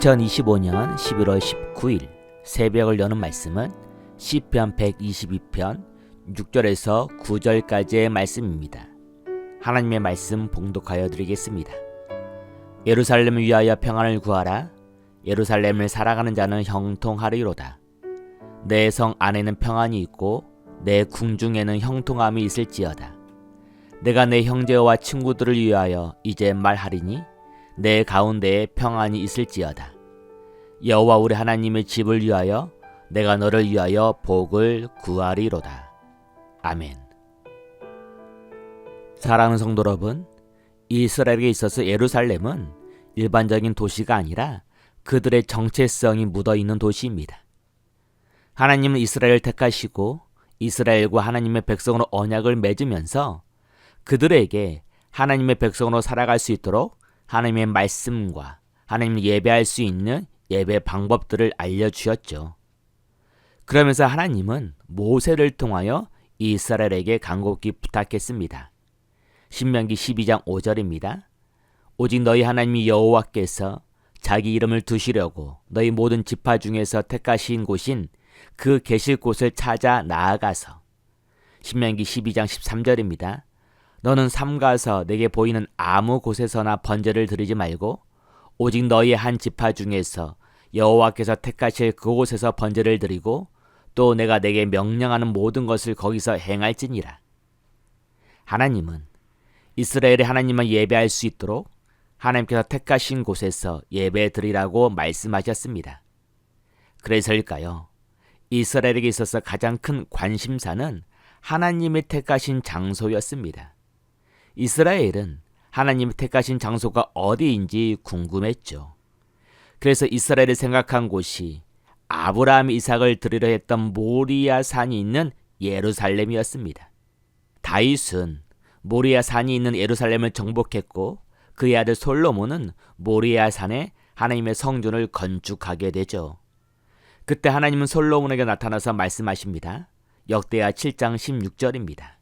2025년 11월 19일 새벽을 여는 말씀은 시편 122편 6절에서 9절까지의 말씀입니다. 하나님의 말씀 봉독하여 드리겠습니다. 예루살렘을 위하여 평안을 구하라. 예루살렘을 살아가는 자는 형통하리로다. 내 성 안에는 평안이 있고 내 궁중에는 형통함이 있을지어다. 내가 내 형제와 친구들을 위하여 이제 말하리니 내 가운데에 평안이 있을지어다. 여호와 우리 하나님의 집을 위하여 내가 너를 위하여 복을 구하리로다. 아멘. 사랑하는 성도 여러분, 이스라엘에게 있어서 예루살렘은 일반적인 도시가 아니라 그들의 정체성이 묻어있는 도시입니다. 하나님은 이스라엘을 택하시고 이스라엘과 하나님의 백성으로 언약을 맺으면서 그들에게 하나님의 백성으로 살아갈 수 있도록 하나님의 말씀과 하나님을 예배할 수 있는 예배 방법들을 알려주셨죠. 그러면서 하나님은 모세를 통하여 이스라엘에게 간곡히 부탁했습니다. 신명기 12장 5절입니다. 오직 너희 하나님 여호와께서 자기 이름을 두시려고 너희 모든 지파 중에서 택하신 곳인 그 계실 곳을 찾아 나아가서. 신명기 12장 13절입니다. 너는 삼가서 내게 보이는 아무 곳에서나 번제를 드리지 말고 오직 너희의 한 지파 중에서 여호와께서 택하실 그곳에서 번제를 드리고 또 내가 내게 명령하는 모든 것을 거기서 행할지니라. 하나님은 이스라엘의 하나님만 예배할 수 있도록 하나님께서 택하신 곳에서 예배 드리라고 말씀하셨습니다. 그래서일까요? 이스라엘에게 있어서 가장 큰 관심사는 하나님이 택하신 장소였습니다. 이스라엘은 하나님이 택하신 장소가 어디인지 궁금했죠. 그래서 이스라엘이 생각한 곳이 아브라함이 이삭을 드리려 했던 모리아 산이 있는 예루살렘이었습니다. 다윗은 모리아 산이 있는 예루살렘을 정복했고 그의 아들 솔로몬은 모리아 산에 하나님의 성전을 건축하게 되죠. 그때 하나님은 솔로몬에게 나타나서 말씀하십니다. 역대하 7장 16절입니다.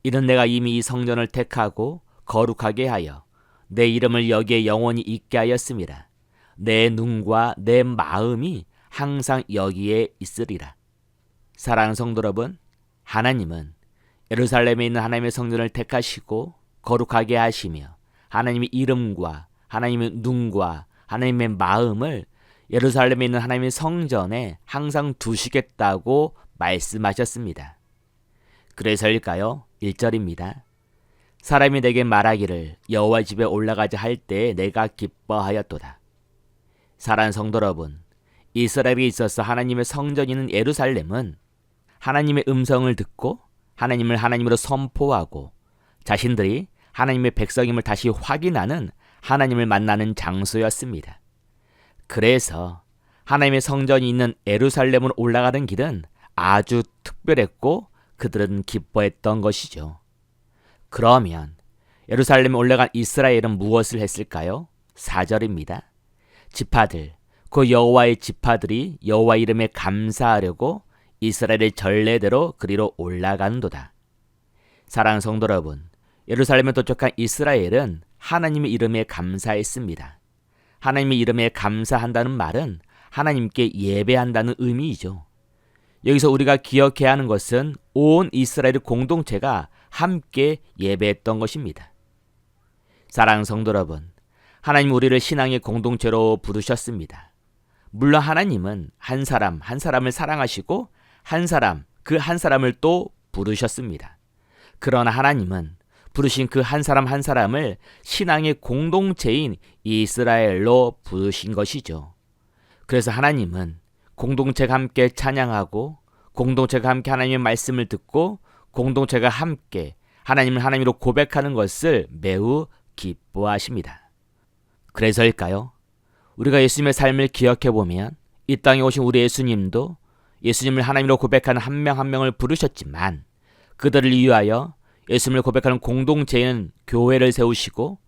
이는 내가 이미 이 성전을 택하고 거룩하게 하여 내 이름을 여기에 영원히 있게 하였음이라. 내 눈과 내 마음이 항상 여기에 있으리라. 사랑하는 성도 여러분, 하나님은 예루살렘에 있는 하나님의 성전을 택하시고 거룩하게 하시며 하나님의 이름과 하나님의 눈과 하나님의 마음을 예루살렘에 있는 하나님의 성전에 항상 두시겠다고 말씀하셨습니다. 그래서일까요? 1절입니다. 사람이 내게 말하기를 여호와 집에 올라가자 할 때에 내가 기뻐하였도다. 사랑하는 성도 여러분, 이스라엘에 있어서 하나님의 성전이 있는 예루살렘은 하나님의 음성을 듣고 하나님을 하나님으로 선포하고 자신들이 하나님의 백성임을 다시 확인하는 하나님을 만나는 장소였습니다. 그래서 하나님의 성전이 있는 예루살렘으로 올라가는 길은 아주 특별했고 그들은 기뻐했던 것이죠. 그러면 예루살렘에 올라간 이스라엘은 무엇을 했을까요? 4절입니다. 지파들, 그 여호와의 지파들이 여호와 이름에 감사하려고 이스라엘의 전례대로 그리로 올라간도다. 사랑하는 성도 여러분, 예루살렘에 도착한 이스라엘은 하나님의 이름에 감사했습니다. 하나님의 이름에 감사한다는 말은 하나님께 예배한다는 의미이죠. 여기서 우리가 기억해야 하는 것은 온 이스라엘 공동체가 함께 예배했던 것입니다. 사랑하는 성도 여러분, 하나님 우리를 신앙의 공동체로 부르셨습니다. 물론 하나님은 한 사람 한 사람을 사랑하시고 한 사람 그 한 사람을 또 부르셨습니다. 그러나 하나님은 부르신 그 한 사람 한 사람을 신앙의 공동체인 이스라엘로 부르신 것이죠. 그래서 하나님은 공동체가 함께 찬양하고 공동체가 함께 하나님의 말씀을 듣고 공동체가 함께 하나님을 하나님으로 고백하는 것을 매우 기뻐하십니다. 그래서일까요? 우리가 예수님의 삶을 기억해보면 이 땅에 오신 우리 예수님도 예수님을 하나님으로 고백하는 한 명 한 명을 부르셨지만 그들을 위하여 예수님을 고백하는 공동체에는 교회를 세우시고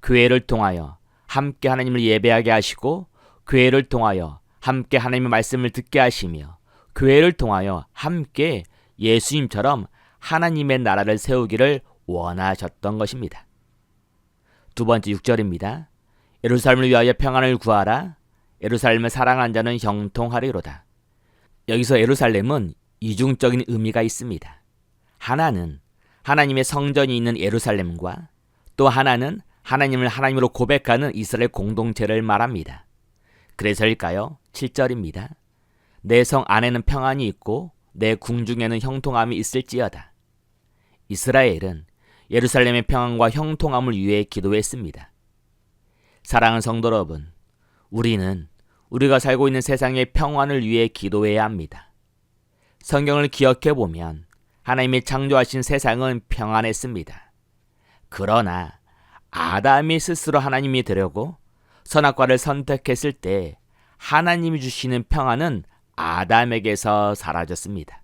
교회를 통하여 함께 하나님을 예배하게 하시고 교회를 통하여 함께 하나님의 말씀을 듣게 하시며 교회를 통하여 함께 예수님처럼 하나님의 나라를 세우기를 원하셨던 것입니다. 두 번째 6절입니다. 예루살렘을 위하여 평안을 구하라. 예루살렘을 사랑하는 자는 형통하리로다. 여기서 예루살렘은 이중적인 의미가 있습니다. 하나는 하나님의 성전이 있는 예루살렘과 또 하나는 하나님을 하나님으로 고백하는 이스라엘 공동체를 말합니다. 그래서일까요? 7절입니다. 내 성 안에는 평안이 있고 내 궁중에는 형통함이 있을지어다. 이스라엘은 예루살렘의 평안과 형통함을 위해 기도했습니다. 사랑하는 성도 여러분, 우리는 우리가 살고 있는 세상의 평안을 위해 기도해야 합니다. 성경을 기억해 보면 하나님이 창조하신 세상은 평안했습니다. 그러나 아담이 스스로 하나님이 되려고 선악과를 선택했을 때 하나님이 주시는 평안은 아담에게서 사라졌습니다.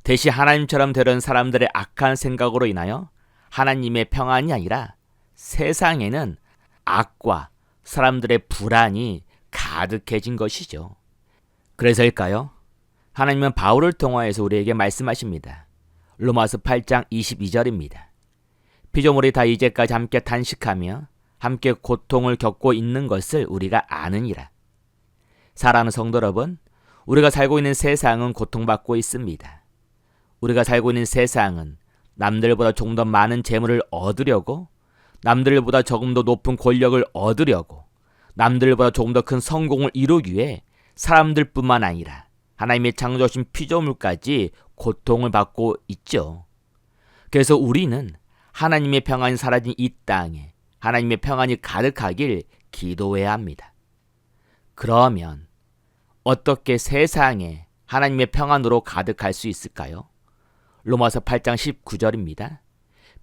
대신 하나님처럼 되려는 사람들의 악한 생각으로 인하여 하나님의 평안이 아니라 세상에는 악과 사람들의 불안이 가득해진 것이죠. 그래서일까요? 하나님은 바울을 통하여서 우리에게 말씀하십니다. 로마서 8장 22절입니다. 피조물이 다 이제까지 함께 탄식하며 함께 고통을 겪고 있는 것을 우리가 아느니라. 사랑하는 성도 여러분, 우리가 살고 있는 세상은 고통받고 있습니다. 우리가 살고 있는 세상은 남들보다 조금 더 많은 재물을 얻으려고, 남들보다 조금 더 높은 권력을 얻으려고, 남들보다 조금 더 큰 성공을 이루기 위해 사람들뿐만 아니라 하나님의 창조하신 피조물까지 고통을 받고 있죠. 그래서 우리는 하나님의 평안이 사라진 이 땅에 하나님의 평안이 가득하길 기도해야 합니다. 그러면 어떻게 세상에 하나님의 평안으로 가득할 수 있을까요? 로마서 8장 19절입니다.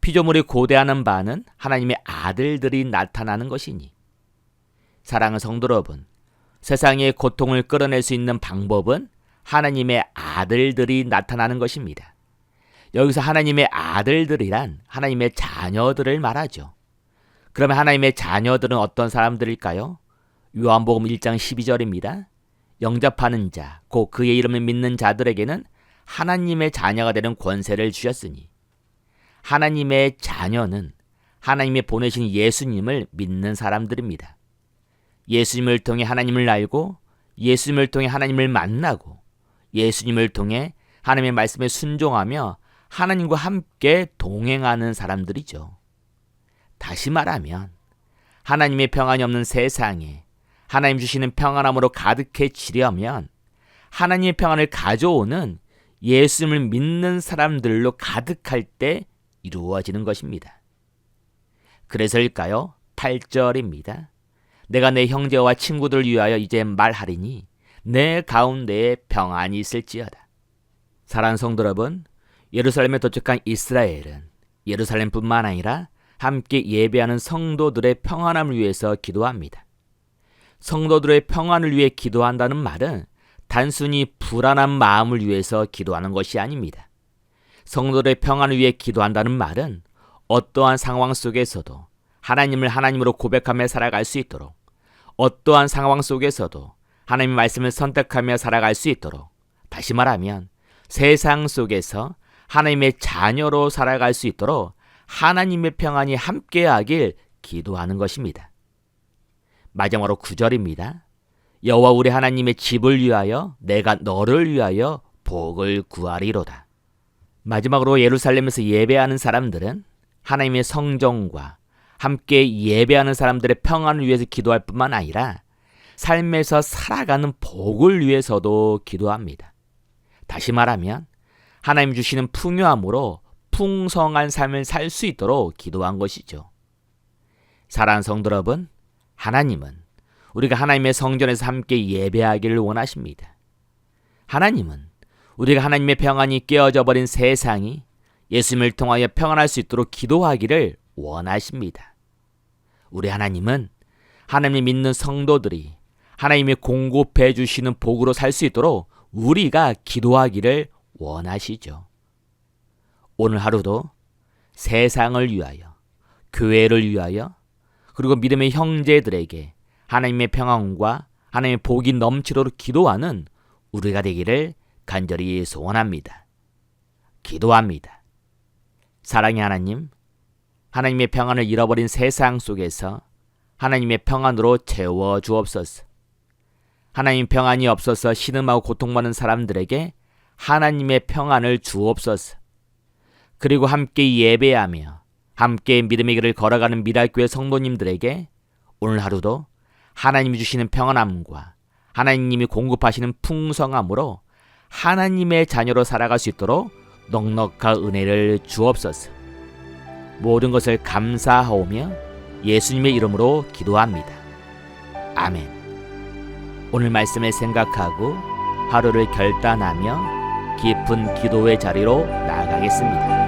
피조물이 고대하는 바는 하나님의 아들들이 나타나는 것이니. 사랑하는 성도 여러분, 세상의 고통을 끌어낼 수 있는 방법은 하나님의 아들들이 나타나는 것입니다. 여기서 하나님의 아들들이란 하나님의 자녀들을 말하죠. 그러면 하나님의 자녀들은 어떤 사람들일까요? 요한복음 1장 12절입니다. 영접하는 자, 곧 그의 이름을 믿는 자들에게는 하나님의 자녀가 되는 권세를 주셨으니. 하나님의 자녀는 하나님이 보내신 예수님을 믿는 사람들입니다. 예수님을 통해 하나님을 알고, 예수님을 통해 하나님을 만나고, 예수님을 통해 하나님의 말씀에 순종하며 하나님과 함께 동행하는 사람들이죠. 다시 말하면 하나님의 평안이 없는 세상에 하나님 주시는 평안함으로 가득해지려면 하나님의 평안을 가져오는 예수님을 믿는 사람들로 가득할 때 이루어지는 것입니다. 그래서일까요? 8절입니다. 내가 내 형제와 친구들을 위하여 이제 말하리니 내 가운데에 평안이 있을지어다. 사랑하는 성도 여러분, 예루살렘에 도착한 이스라엘은 예루살렘뿐만 아니라 함께 예배하는 성도들의 평안함을 위해서 기도합니다. 성도들의 평안을 위해 기도한다는 말은 단순히 불안한 마음을 위해서 기도하는 것이 아닙니다. 성도들의 평안을 위해 기도한다는 말은 어떠한 상황 속에서도 하나님을 하나님으로 고백하며 살아갈 수 있도록, 어떠한 상황 속에서도 하나님의 말씀을 선택하며 살아갈 수 있도록, 다시 말하면 세상 속에서 하나님의 자녀로 살아갈 수 있도록 하나님의 평안이 함께하길 기도하는 것입니다. 마지막으로 9절입니다. 여호와 우리 하나님의 집을 위하여 내가 너를 위하여 복을 구하리로다. 마지막으로 예루살렘에서 예배하는 사람들은 하나님의 성전과 함께 예배하는 사람들의 평안을 위해서 기도할 뿐만 아니라 삶에서 살아가는 복을 위해서도 기도합니다. 다시 말하면 하나님 주시는 풍요함으로 풍성한 삶을 살 수 있도록 기도한 것이죠. 사랑하는 성도 여러분, 하나님은 우리가 하나님의 성전에서 함께 예배하기를 원하십니다. 하나님은 우리가 하나님의 평안이 깨어져 버린 세상이 예수님을 통하여 평안할 수 있도록 기도하기를 원하십니다. 우리 하나님은 하나님을 믿는 성도들이 하나님이 공급해 주시는 복으로 살 수 있도록 우리가 기도하기를 원하시죠. 오늘 하루도 세상을 위하여, 교회를 위하여, 그리고 믿음의 형제들에게 하나님의 평안과 하나님의 복이 넘치도록 기도하는 우리가 되기를 간절히 소원합니다. 기도합니다. 사랑의 하나님, 하나님의 평안을 잃어버린 세상 속에서 하나님의 평안으로 채워 주옵소서. 하나님 평안이 없어서 신음하고 고통받는 사람들에게 하나님의 평안을 주옵소서. 그리고 함께 예배하며 함께 믿음의 길을 걸어가는 미랄교회 성도님들에게 오늘 하루도 하나님이 주시는 평안함과 하나님이 공급하시는 풍성함으로 하나님의 자녀로 살아갈 수 있도록 넉넉한 은혜를 주옵소서. 모든 것을 감사하오며 예수님의 이름으로 기도합니다. 아멘. 오늘 말씀을 생각하고 하루를 결단하며 깊은 기도의 자리로 나아가겠습니다.